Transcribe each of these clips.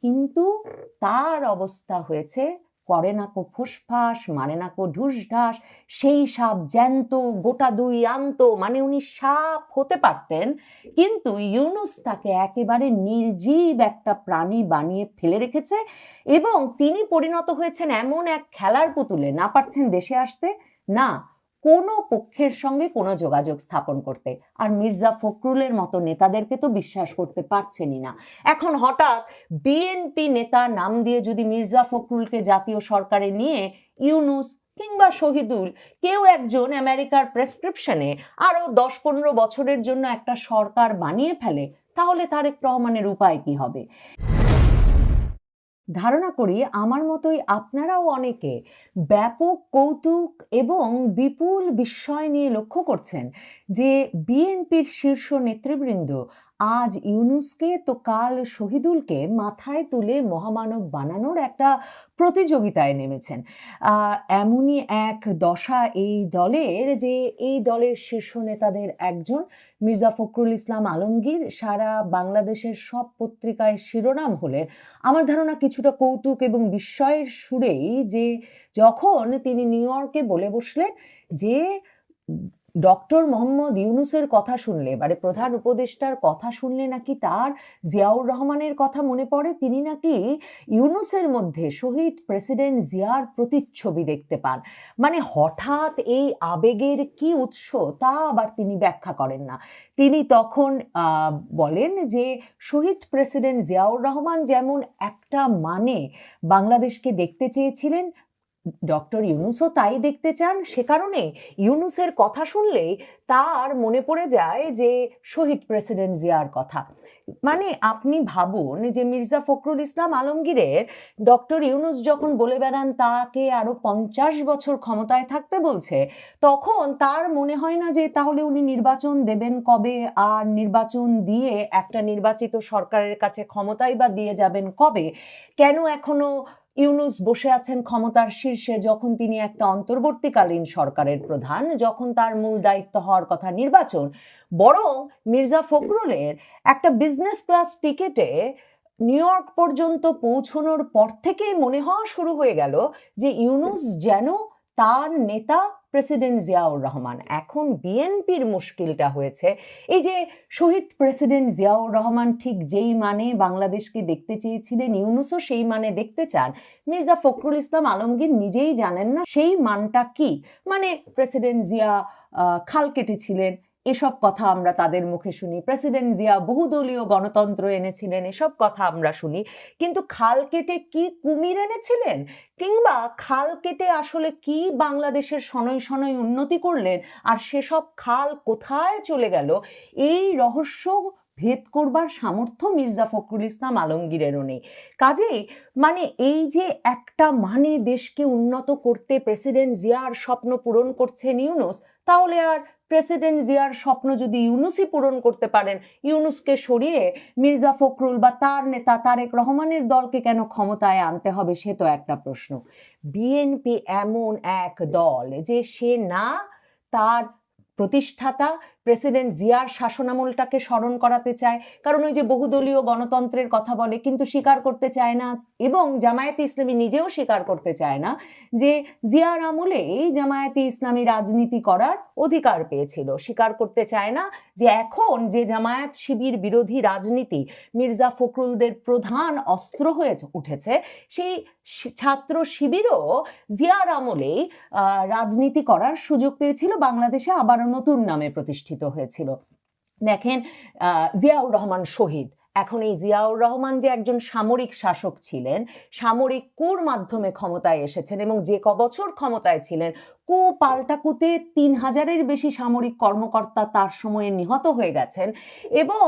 কিন্তু তার অবস্থা হয়েছে, করে না কো ফুসফাস, মারে না কো ঢুসঢাস, সেই সাপ জ্যান্ত গোটা দুই আন্ত, মানে উনি সাপ হতে পারতেন, কিন্তু ইউনূস তাকে একেবারে নির্জীব একটা প্রাণী বানিয়ে ফেলে রেখেছে এবং তিনি পরিণত হয়েছেন এমন এক খেলার পুতুলে, না পারছেন দেশে আসতে, না কোনো পক্ষের সঙ্গে কোনো যোগাযোগ স্থাপন করতে। আর মির্জা ফখরুলের মতো নেতাদেরকে তো বিশ্বাস করতে পারছেনই না। এখন হঠাৎ বিএনপি নেতা নাম দিয়ে যদি মির্জা ফখরুলকে জাতীয় সরকারে নিয়ে ইউনূস কিংবা শহীদুল কেউ একজন আমেরিকার প্রেসক্রিপশনে আরো 10-15 বছরের জন্য একটা সরকার বানিয়ে ফেলে, তাহলে তারেক রহমানের উপায় কি হবে? ধারণা করি আমার মতোই আপনারাও অনেকে ব্যাপক কৌতুক এবং বিপুল বিস্ময় নিয়ে লক্ষ্য করছেন যে বিএনপির শীর্ষ নেতৃবৃন্দ আজ ইউনূসকে তো কাল শহীদুলকে মাথায় তুলে মহামানব বানানোর একটা প্রতিযোগিতায় নেমেছেন। এমনই এক দশা এই দলের, যে এই দলের শীর্ষ নেতাদের একজন মির্জা ফখরুল ইসলাম আলমগীর সারা বাংলাদেশের সব পত্রিকায় শিরোনাম হলেন আমার ধারণা কিছুটা কৌতুক এবং বিস্ময়ের সুরেই, যে যখন তিনি নিউ ইয়র্কে বলে বসলেন যে ডক্টর মোহাম্মদ ইউনূসের কথা শুনলে, মানে প্রধান উপদেষ্টার কথা শুনলে নাকি তার জিয়াউর রহমানের কথা মনে পড়ে, তিনি নাকি ইউনূসের মধ্যে শহীদ প্রেসিডেন্ট জিয়ার প্রতিচ্ছবি দেখতে পান। মানে হঠাৎ এই আবেগের কি উৎস তা আবার তিনি ব্যাখ্যা করেন না। তিনি তখন বলেন যে শহীদ প্রেসিডেন্ট জিয়াউর রহমান যেমন একটা মানে বাংলাদেশকে দেখতে চেয়েছিলেন, ডক্টর ইউনূসও তাই দেখতে চান। সে কারণে ইউনূসের কথা শুনলেই তার মনে পড়ে যায় যে শহীদ প্রেসিডেন্ট জিয়ার কথা। মানে আপনি ভাবুন যে মির্জা ফখরুল ইসলাম আলমগীরের ডক্টর ইউনূস যখন বলে বেড়ান তাকে আরো 50 বছর ক্ষমতায় থাকতে বলছে, তখন তার মনে হয় না যে তাহলে উনি নির্বাচন দেবেন কবে, আর নির্বাচন দিয়ে একটা নির্বাচিত সরকারের কাছে ক্ষমতাই বা দিয়ে যাবেন কবে, কেন এখনো ইউনূস বসে আছেন ক্ষমতার শীর্ষে যখন তিনি একটা অন্তর্বর্তীকালীন সরকারের প্রধান, যখন তার মূল দায়িত্ব হওয়ার কথা নির্বাচন। বরং মির্জা ফখরুলের একটা বিজনেস ক্লাস টিকেটে নিউ ইয়র্ক পর্যন্ত পৌঁছানোর পর থেকেই মনে হওয়া শুরু হয়ে গেল যে ইউনূস যেন তার নেতা প্রেসিডেন্ট জিয়াউর রহমান। এখন বিএনপির মুশকিলটা হয়েছে এই যে শহীদ প্রেসিডেন্ট জিয়াউর রহমান ঠিক যেই মানে বাংলাদেশকে দেখতে চেয়েছিলেন, ইউনূসও সেই মানে দেখতে চান, মির্জা ফখরুল ইসলাম আলমগীর নিজেই জানেন না সেই মানটা কি। মানে প্রেসিডেন্ট জিয়া খাল কেটেছিলেন, এসব কথা আমরা তাদের মুখে শুনি, প্রেসিডেন্ট জিয়া বহুদলীয় গণতন্ত্র এনেছিলেন, এসব কথা আমরা শুনি, কিন্তু খাল কেটে কি কুমির এনেছিলেন, কিংবা খাল কেটে আসলে কি বাংলাদেশের শনৈ শনৈ উন্নতি করলেন, আর সেসব খাল কোথায় চলে গেল, এই রহস্য ভেদ করবার সামর্থ্য মির্জা ফখরুল ইসলাম আলমগীরেরও নেই। কাজেই মানে এই যে একটা মানে দেশকে উন্নত করতে প্রেসিডেন্ট জিয়ার স্বপ্ন পূরণ করছেন ইউনূস, তাহলে আর প্রেসিডেন্ট জিয়ার স্বপ্ন যদি ইউনূসই পূরণ করতে পারেন, ইউনূসকে সরিয়ে মির্জা ফখরুল বা তার নেতা তারেক রহমানের দলকে কেন ক্ষমতায় আনতে হবে, সে তো একটা প্রশ্ন। বিএনপি এমন এক দল যে সে না তার প্রতিষ্ঠাতা প্রেসিডেন্ট জিয়ার শাসনামলটাকে স্মরণ করাতে চায়, কারণ ওই যে বহুদলীয় গণতন্ত্রের কথা বলে কিন্তু স্বীকার করতে চায় না, এবং জামায়াতে ইসলামী নিজেও স্বীকার করতে চায় না যে জিয়ার আমলে এই জামায়াতে ইসলামী রাজনীতি করার অধিকার পেয়েছিল, স্বীকার করতে চায় না যে এখন যে জামায়াত শিবির বিরোধী রাজনীতি মির্জা ফখরুলদের প্রধান অস্ত্র হয়ে উঠেছে, সেই ছাত্র শিবিরও জিয়ার আমলেই রাজনীতি করার সুযোগ পেয়েছিল, বাংলাদেশে আবারও নতুন নামে প্রতিষ্ঠিত হয়েছিল। দেখেন জিয়াউর রহমান শহীদ, এখন এই জিয়াউর রহমান যে একজন সামরিক শাসক ছিলেন, সামরিক কুর মাধ্যমে ক্ষমতায় এসেছেন, এবং যে কবছর ক্ষমতায় ছিলেন কু পাল্টা কুতে 3000-এর বেশি সামরিক কর্মকর্তা তার সময়ে নিহত হয়ে গেছেন, এবং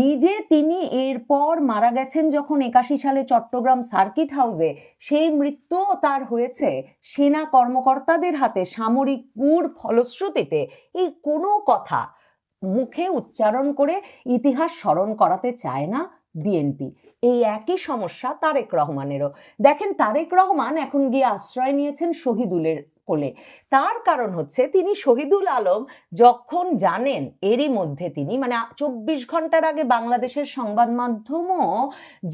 নিজে তিনি এরপর মারা গেছেন যখন 81 সালে চট্টগ্রাম সার্কিট হাউসে, সেই মৃত্যুও তার হয়েছে সেনা কর্মকর্তাদের হাতে সামরিক কুর ফলশ্রুতিতে। এই কোনো কথা মুখে উচ্চারণ করে ইতিহাস স্মরণ করাতে চায় না বিএনপি। এই একই সমস্যা তারেক রহমানেরও। দেখেন, তারেক রহমান এখন গিয়ে আশ্রয় নিয়েছেন শহীদুলের কোলে। তার কারণ হচ্ছে, তিনি শহীদুল আলম যখন জানেন, এরই মধ্যে তিনি মানে 24 ঘন্টার আগে বাংলাদেশের সংবাদ মাধ্যমও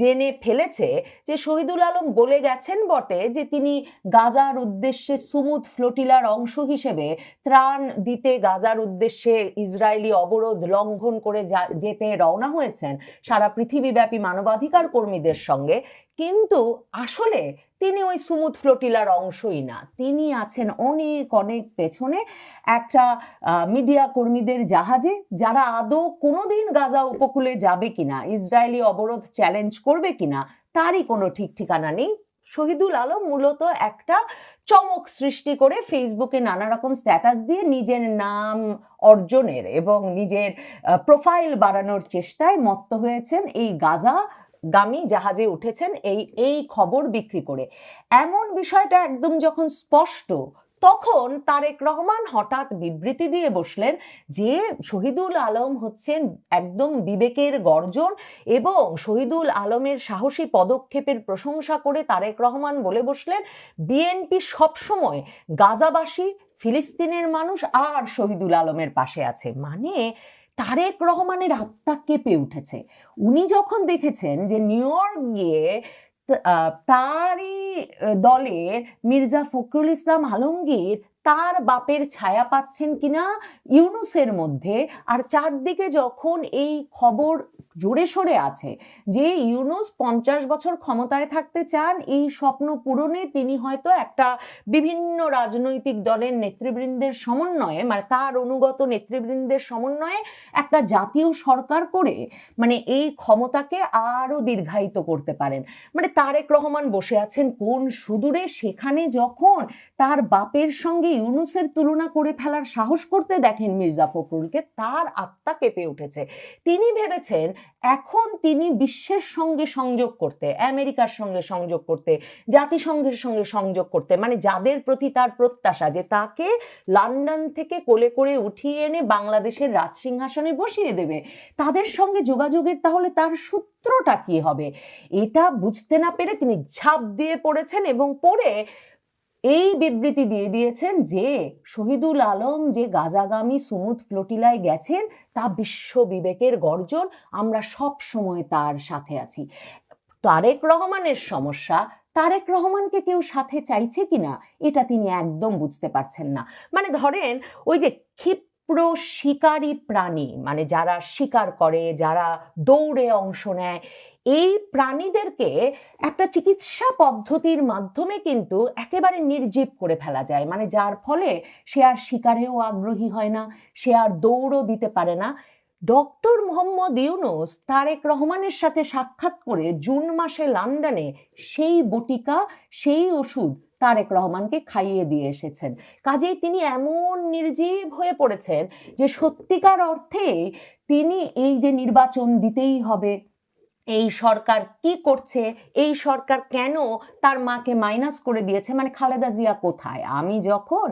জেনে ফেলেছে যে শহীদুল আলম বলে গেছেন বটে যে তিনি গাজার উদ্দেশ্যে সুমুদ ফ্লোটিলার অংশ হিসেবে ত্রাণ দিতে গাজার উদ্দেশ্যে ইসরায়েলি অবরোধ লঙ্ঘন করে যেতে রওনা হয়েছেন সারা পৃথিবীব্যাপী মানবাধিকার কর্মীদের সঙ্গে। কিন্তু আসলে তিনি ওই সুমুদ ফ্লোটিলার অংশই না, তিনি আছেন অনেক অনেক পেছনে একটা মিডিয়া কর্মীদের জাহাজে, যারা আদৌ কোনোদিন গাজা উপকূলে যাবে কিনা, ইসরায়েলি অবরোধ চ্যালেঞ্জ করবে কিনা, তারই কোনো ঠিক ঠিকানা নেই। শহীদুল আলম মূলত একটা চমক সৃষ্টি করে ফেসবুকে নানা রকম স্ট্যাটাস দিয়ে নিজের নাম অর্জনের এবং নিজের প্রোফাইল বাড়ানোর চেষ্টায় মত্ত হয়েছেন, এই গাজা গামী জাহাজে উঠেছেন এই খবর বিক্রি করে। এমন বিষয়টা একদম যখন স্পষ্ট, তখন তারেক রহমান হঠাৎ বিবৃতি দিয়ে বসলেন যে শহীদুল আলম হচ্ছেন একদম বিবেকের গর্জন, এবং শহীদুল আলমের সাহসী পদক্ষেপের প্রশংসা করে তারেক রহমান বলে বসলেন বিএনপি সবসময় গাজাবাসী, ফিলিস্তিনের মানুষ আর শহীদুল আলমের পাশে আছে। মানে তারেক রহমানের আত্মা কেঁপে উঠেছে। উনি যখন দেখেছেন যে নিউ ইয়র্ক গিয়ে তারই দলের মির্জা ফখরুল ইসলাম আলমগীর তার বাপের ছায়া পাচ্ছেন কিনা ইউনূসের মধ্যে, আর চারদিকে যখন এই খবর জোরে সোরে আছে যে ইউনূস 50 বছর ক্ষমতায় থাকতে চান, এই স্বপ্ন পূরণে তিনি হয়তো একটা বিভিন্ন রাজনৈতিক দলের নেতৃবৃন্দের সমন্বয়ে, মানে তার অনুগত নেতৃবৃন্দের সমন্বয়ে একটা জাতীয় সরকার করে মানে এই ক্ষমতাকে আরো দীর্ঘায়িত করতে পারেন। মানে তারেক রহমান বসে আছেন কোন সুদূরে, সেখানে যখন তার বাপের সঙ্গে ইউনূসের তুলনা করে ফেলার সাহস করতে দেখেন মির্জা ফখরুলকে, তার আত্মা কেঁপে উঠেছে। তিনি ভেবেছেন এখন তিনি বিশ্বের সঙ্গে সংযোগ করতে, আমেরিকার সঙ্গে সংযোগ করতে, জাতিসংঘের সঙ্গে সংযোগ করতে, মানে যাদের প্রতি তার প্রত্যাশা যে তাকে লন্ডন থেকে কোলে করে উঠিয়ে এনে বাংলাদেশের রাজসিংহাসনে বসিয়ে দেবে, তাদের সঙ্গে যোগাযোগের তাহলে তার সূত্রটা কি হবে, এটা বুঝতে না পেরে তিনি ঝাঁপ দিয়ে পড়েছেন এবং পড়ে এই বিবৃতি দিয়ে দিয়েছেন যে শহীদুল আলম যে গাজাগামী সুমুদ ফ্লোটিলায় গেছেন তা বিশ্ব বিবেকের গর্জন, আমরা সব সময় তার সাথে আছি। তারেক রহমানের সমস্যা, তারেক রহমানকে কেউ সাথে চাইছে কিনা এটা তিনি একদম বুঝতে পারছেন না। মানে ধরেন ওই যে ক্ষিপ্র শিকারী প্রাণী, মানে যারা শিকার করে, যারা দৌড়ে অংশ নেয়, এই প্রাণীদেরকে একটা চিকিৎসা পদ্ধতির মাধ্যমে কিন্তু একেবারে নির্জীব করে ফেলা যায়, মানে যার ফলে সে আর শিকারেও আগ্রহী হয় না, সে আর দৌড়ও দিতে পারে না। ডক্টর মোহাম্মদ ইউনূস তারেক রহমানের সাথে সাক্ষাৎ করে জুন মাসে লন্ডনে সেই বটিকা, সেই ওষুধ তারেক রহমানকে খাইয়ে দিয়ে এসেছেন। কাজেই তিনি এমন নির্জীব হয়ে পড়েছেন যে সত্যিকার অর্থে তিনি এই যে নির্বাচন দিতেই হবে, এই সরকার কি করছে, এই সরকার কেন তার মাকে মাইনাস করে দিয়েছে, মানে খালেদা জিয়া কোথায়। আমি যখন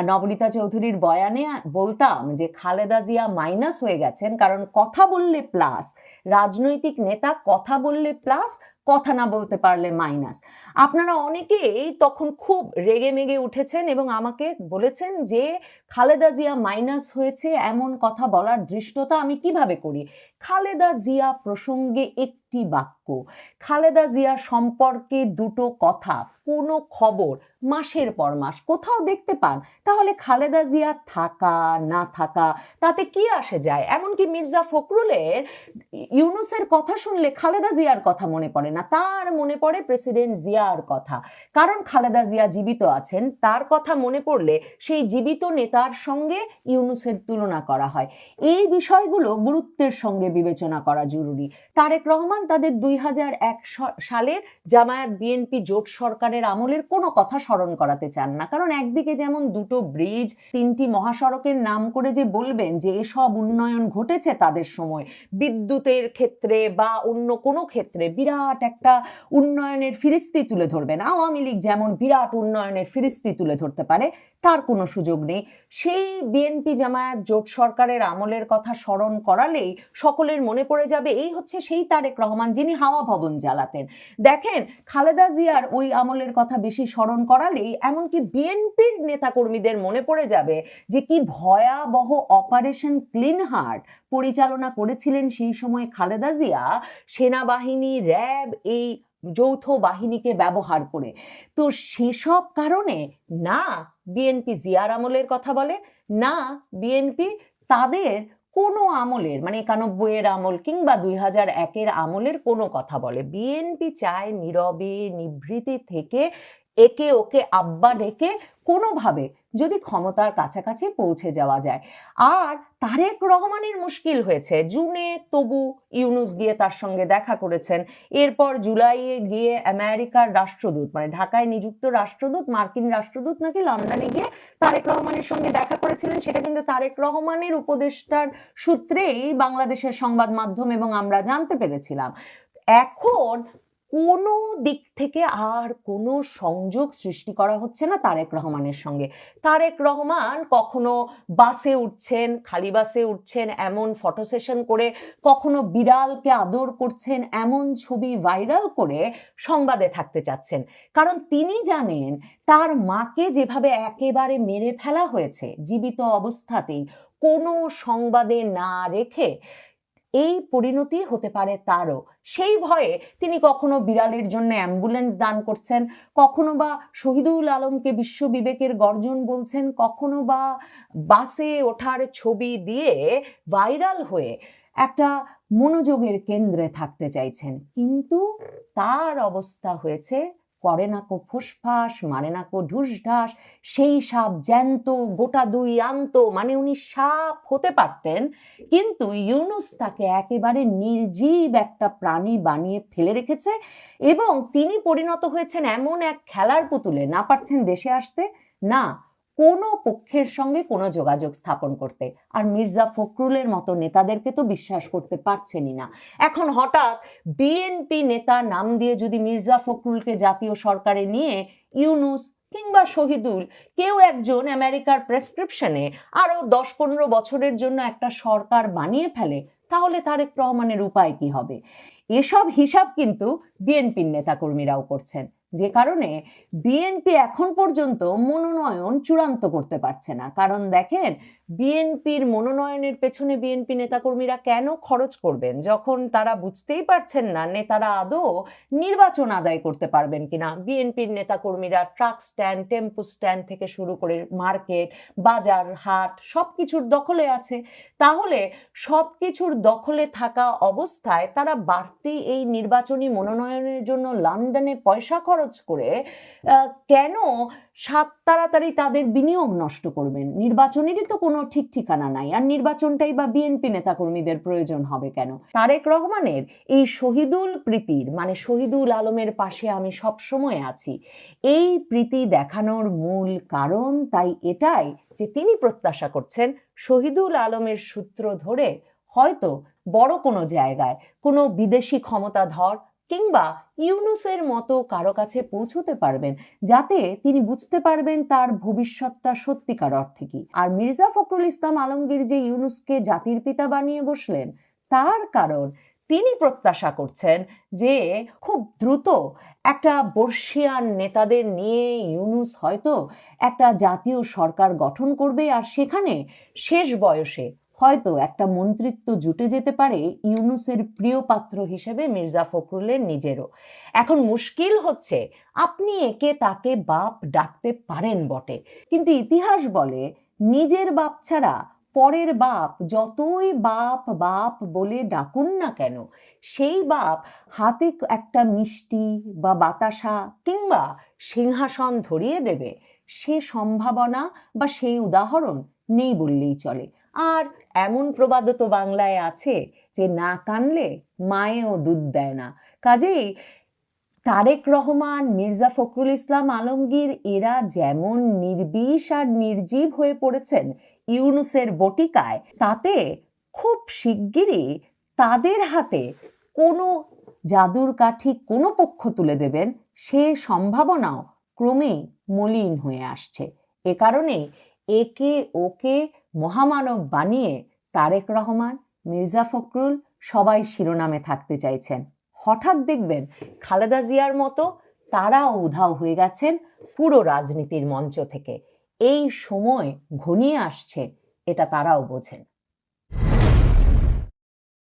নবনীতা চৌধুরীর বয়ানে বলতাম যে খালেদা জিয়া মাইনাস হয়ে গেছেন কারণ কথা বললে প্লাস, রাজনৈতিক নেতা কথা বললে প্লাস, কথা না বলতে পারলে মাইনাস, আপনারা অনেকেই তখন খুব রেগে মেগে উঠেছেন এবং আমাকে বলেছেন যে খালেদা জিয়া মাইনাস হয়েছে এমন কথা বলার ধৃষ্টতা আমি কিভাবে করি। খালেদা জিয়া প্রসঙ্গে একটি বাক্য, খালেদা জিয়া সম্পর্কে দুটো কথা, কোনো খবর মাসের পর মাস কোথাও দেখতে পান, তাহলে খালেদা জিয়া থাকা না থাকা তাতে কি আসে যায়। এমনকি মির্জা ফখরুলের ইউনূসের কথা শুনলে খালেদা জিয়ার কথা মনে পড়ে না, তার মনে পড়ে প্রেসিডেন্ট জিয়ার কথা, কারণ খালেদা জিয়া জীবিত আছেন, তার কথা মনে পড়লে সেই জীবিত নেতার সঙ্গে ইউনূসের তুলনা করা হয়। এই বিষয়গুলো গুরুত্বের সঙ্গে বিবেচনা করা জরুরি। তারেক রহমান তাদের 2001 সালের জামায়াত বিএনপি জোট সরকারের আমলের কোনো কথা স্মরণ করাতে চান না, কারণ একদিকে যেমন দুটো ব্রিজ, 3টি মহাসড়কের নাম করে যে বলবেন যে এসব উন্নয়ন ঘটেছে তাদের সময়, বিদ্যুতের ক্ষেত্রে বা অন্য কোনো ক্ষেত্রে বিরাট একটা উন্নয়নের ফিরিস্তি তুলে ধরবেন, আওয়ামী লীগ যেমন বিরাট উন্নয়নের ফিরিস্তি তুলে ধরতে পারে, তার কোনো সুযোগ নেই। সেই বিএনপি জামায়াত জোট সরকারের আমলের কথা স্মরণ করালেই সকলের মনে পড়ে যাবে এই হচ্ছে সেই তারেক রহমান যিনি হাওয়া ভবন জ্বালাতেন। দেখেন, খালেদা জিয়ার ওই আমলের কথা বেশি স্মরণ করালেই এমনকি বিএনপির নেতাকর্মীদের মনে পড়ে যাবে যে কি ভয়াবহ অপারেশন ক্লিন হার্ট পরিচালনা করেছিলেন সেই সময় খালেদা জিয়া, সেনাবাহিনী, র্যাব, এই যৌথ বাহিনীকে ব্যবহার করে। তো সেসব কারণে না বিএনপি জিয়ার আমলের কথা বলে, না বিএনপি তাদের কোনো আমলের মানে 91-এর আমল কিংবা 2001-এর আমলের কোনো কথা বলে। বিএনপি চায় নীরবে নিভৃতে থেকে একে ওকে আব্বা ডেকে কোনোভাবে যদি ক্ষমতার কাছাকাছি পৌঁছে যাওয়া যায়। আর তারেক রহমানের মুশকিল হয়েছে, জুনে তবু ইউনূস গিয়ে তার সঙ্গে দেখা করেছেন, এরপর জুলাইয়ে গিয়ে আমেরিকার রাষ্ট্রদূত মানে ঢাকায় নিযুক্ত রাষ্ট্রদূত, মার্কিন রাষ্ট্রদূত নাকি লন্ডনে গিয়ে তারেক রহমানের সঙ্গে দেখা করেছিলেন। সেটা কিন্তু তারেক রহমানের উপদেষ্টার সূত্রেই বাংলাদেশের সংবাদ মাধ্যম এবং আমরা জানতে পেরেছিলাম। এখন কোনো দিক থেকে আর কোনো সংযোগ সৃষ্টি করা হচ্ছে না তারেক রহমানের সঙ্গে। তারেক রহমান কখনো বাসে উঠছেন, খালি বাসে উঠছেন এমন ফটো সেশন করে, কখনো বিড়ালকে আদর করছেন এমন ছবি ভাইরাল করে সংবাদে থাকতে চাচ্ছেন। কারণ তিনি জানেন তার মাকে যেভাবে একেবারে মেরে ফেলা হয়েছে জীবিত অবস্থাতেই কোনো সংবাদে না রেখে, এই পরিণতি হতে পারে তারও। সেই ভয়ে তিনি কখনো বিড়ালের জন্য অ্যাম্বুলেন্স দান করছেন, কখনো বা শহীদুল আলমকে বিশ্ব বিবেকের গর্জন বলছেন, কখনো বা বাসে ওঠার ছবি দিয়ে ভাইরাল হয়ে একটা মনোযোগের কেন্দ্রে থাকতে চাইছেন। কিন্তু তার অবস্থা হয়েছে করে না কো ফুসফাস, মারে না কো ঢুসঢাস, সেই সাপ জ্যান্ত গোটা দুই আন্ত, মানে উনি সাপ হতে পারতেন, কিন্তু ইউনূস তাকে একেবারে নির্জীব একটা প্রাণী বানিয়ে ফেলে রেখেছে এবং তিনি পরিণত হয়েছেন এমন এক খেলার পুতুলে, না পারছেন দেশে আসতে, না কোনো পক্ষের সঙ্গে কোনো যোগাযোগ স্থাপন করতে। আর মির্জা ফখরুলের মতো নেতাদেরকে তো বিশ্বাস করতে পারছেনই না। এখন হঠাৎ বিএনপি নেতা নাম দিয়ে যদি মির্জা ফখরুলকে জাতীয় সরকারে নিয়ে ইউনূস কিংবা শহীদুল কেউ একজন আমেরিকার প্রেসক্রিপশনে আরো 10-15 বছরের জন্য একটা সরকার বানিয়ে ফেলে, তাহলে তারেক রহমানের উপায় কি হবে? এসব হিসাব কিন্তু বিএনপির নেতাকর্মীরাও করছেন, যে কারণে বিএনপি এখন পর্যন্ত মনোনয়ন চূড়ান্ত করতে পারছে না। কারণ দেখেন, বিএনপির মনোনয়নের পেছনে বিএনপি নেতাকর্মীরা কেন খরচ করবেন যখন তারা বুঝতেই পারছেন না নেতারা আদৌ নির্বাচন আদায় করতে পারবেন কিনা। বিএনপির নেতাকর্মীরা ট্রাক স্ট্যান্ড, টেম্পো স্ট্যান্ড থেকে শুরু করে মার্কেট, বাজার, হাট সবকিছুর দখলে আছে। তাহলে সবকিছুর দখলে থাকা অবস্থায় তারা বাড়তি এই নির্বাচনী মনোনয়নের জন্য লন্ডনে পয়সা খরচ করে কেন তাড়াতাড়ি তাদের বিনিয়োগ নষ্ট করবেন? নির্বাচনেরই তো কোনো ঠিক ঠিকানা নাই, আর নির্বাচনটাই বা বিএনপি নেতাকর্মীদের প্রয়োজন হবে কেন? তারেক রহমানের এই শহীদুল প্রীতির মানে শহীদুল আলমের পাশে আমি সব সময় আছি, এই প্রীতি দেখানোর মূল কারণ তাই এটাই যে তিনি প্রত্যাশা করছেন শহীদুল আলমের সূত্র ধরে হয়তো বড় কোনো জায়গায় কোনো বিদেশি ক্ষমতাধর কিংবা ইউনূসের মতো কারো কাছে পৌঁছতে পারবেন, যাতে তিনি বুঝতে পারবেন তার ভবিষ্যৎটা সত্যিকার অর্থে কি। আর মির্জা ফখরুল ইসলাম আলমগীর যে ইউনূসকে জাতির পিতা বানিয়ে বসলেন, তার কারণ তিনি প্রত্যাশা করছেন যে খুব দ্রুত একটা বর্ষিয়ান নেতাদের নিয়ে ইউনূস হয়তো একটা জাতীয় সরকার গঠন করবে, আর সেখানে শেষ বয়সে হয়তো একটা মন্ত্রিত্ব জুটে যেতে পারে ইউনূসের প্রিয় পাত্র হিসেবে মির্জা ফখরুলের নিজেরও। এখন মুশকিল হচ্ছে, আপনি একে তাকে বাপ ডাকতে পারেন বটে, কিন্তু ইতিহাস বলে নিজের বাপ ছাড়া পরের বাপ যতই বাপ বাপ বলে ডাকুন না কেন, সেই বাপ হাতে একটা মিষ্টি বা বাতাসা কিংবা সিংহাসন ধরিয়ে দেবে, সে সম্ভাবনা বা সেই উদাহরণ নেই বললেই চলে। আর এমন প্রবাদও তো বাংলায় আছে যে না কানলে মায়েও দুধ দেয় না। কাজেই তারেক রহমান, মির্জা ফখরুল ইসলাম আলমগীর এরা যেমন নির্বিষ আর নির্জীব হয়ে পড়েছেন ইউনূসের বটিকায়, তাতে খুব শিগগিরই তাদের হাতে কোনো জাদুর কাঠি কোনো পক্ষ তুলে দেবেন সে সম্ভাবনাও ক্রমেই মলিন হয়ে আসছে। এ কারণেই একে ওকে মহামানব বানিয়ে তারেক রহমান, মির্জা ফখরুল সবাই শিরোনামে থাকতে চাইছেন। হঠাৎ দেখবেন খালেদা জিয়ার মতো তারাও উধাও হয়ে গেছেন পুরো রাজনীতির মঞ্চ থেকে। এই সময় ঘনিয়ে আসছে, এটা তারাও বোঝেন।